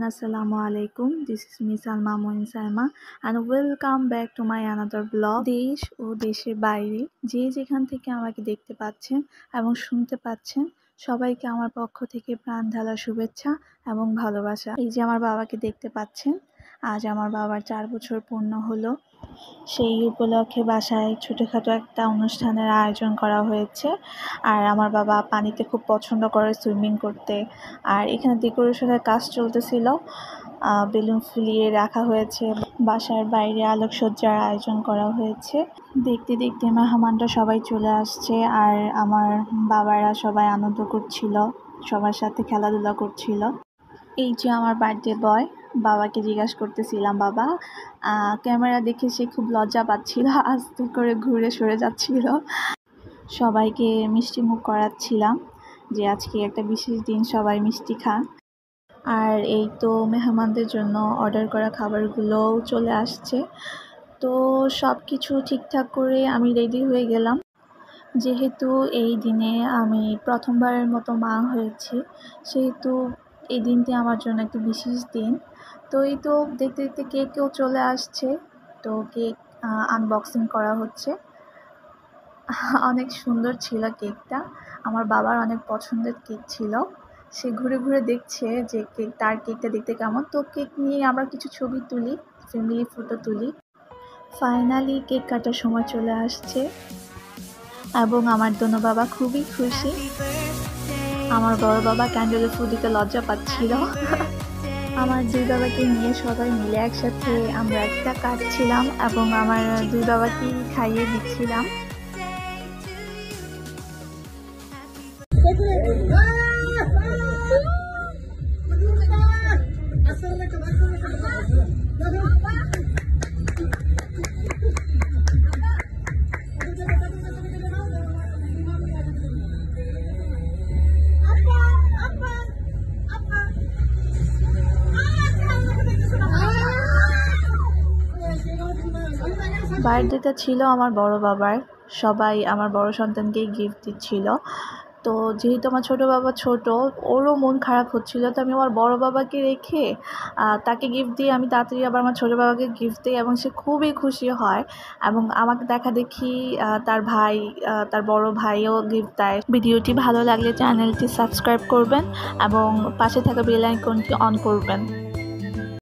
Assalamu alaikum. This is me Salma Moin Salma and welcome back to my another vlog. দেশ ও দেশের বাইরে যে যেখান থেকে আমাকে দেখতে পাচ্ছেন এবং শুনতে পাচ্ছেন সবাইকে আমার পক্ষ থেকে প্রাণ ঢালা শুভেচ্ছা এবং ভালোবাসা। এই যে আমার বাবাকে দেখতে পাচ্ছেন, আজ আমার বাবার 4 বছর পূর্ণ হলো। সেই উপলক্ষে বাসায় ছোটোখাটো একটা অনুষ্ঠানের আয়োজন করা হয়েছে। আর আমার বাবা পানিতে খুব পছন্দ করে, সুইমিং করতে। আর এখানে ডেকোরেশনের কাজ চলতেছিল, বেলুন ফুলিয়ে রাখা হয়েছে, বাসার বাইরে আলোকসজ্জার আয়োজন করা হয়েছে। দেখতে দেখতে মেহমানরা সবাই চলে আসছে আর আমার বাবারা সবাই আনন্দ করছিল, সবার সাথে খেলাধুলা করছিল। এই যে আমার বার্থডে বয়, বাবাকে জিজ্ঞাসা করতেছিলাম, বাবা ক্যামেরা দেখে সে খুব লজ্জা পাচ্ছিল, আস্তে করে ঘুরে সরে যাচ্ছিল। সবাইকে মিষ্টি মুখ করাচ্ছিলাম যে আজকে একটা বিশেষ দিন, সবাই মিষ্টি খান। আর এই তো মেহমানদের জন্য অর্ডার করা খাবারগুলোও চলে আসছে। তো সব কিছু ঠিকঠাক করে আমি রেডি হয়ে গেলাম। যেহেতু এই দিনে আমি প্রথমবারের মতো মা হয়েছি, সেহেতু এই দিনটি আমার জন্য একটা বিশেষ দিন। তো এই তো দেখতে দেখতে কেকও চলে আসছে, তো কেক আনবক্সিং করা হচ্ছে। অনেক সুন্দর ছিল কেকটা, আমার বাবার অনেক পছন্দের কেক ছিল। সে ঘুরে ঘুরে দেখছে যে তার কেকটা দেখতে কেমন। তো কেক নিয়ে আমরা কিছু ছবি তুলি, ফ্যামিলি ফটো তুলি। ফাইনালি কেক কাটার সময় চলে আসছে এবং আমার দোনো বাবা খুবই খুশি। আমার বড় বাবা ক্যান্ডেলে ফু দিতে লজ্জা পাচ্ছিল। আমার দুই বাবাকে নিয়ে সবাই মিলে একসাথে আমরা একটা কাটছিলাম এবং আমার দুই বাবাকে খাইয়ে দিচ্ছিলাম। বার্থডেটা ছিল আমার বড় বাবার, সবাই আমার বড় সন্তানকেই গিফট দিচ্ছিল। তো যেহেতু আমার ছোটো বাবা ছোট, ওরও মন খারাপ হচ্ছিল, তো আমি আমার বড় বাবাকে রেখে তাকে গিফট দিয়ে আমি তাড়াতাড়ি আবার আমার ছোটো বাবাকে গিফট দিই এবং সে খুবই খুশি হয় এবং আমাকে দেখা দেখি তার ভাই, তার বড় ভাইও গিফট দেয়। ভিডিওটি ভালো লাগলে চ্যানেলটি সাবস্ক্রাইব করবেন এবং পাশে থাকা বেল আইকনটি অন করবেন।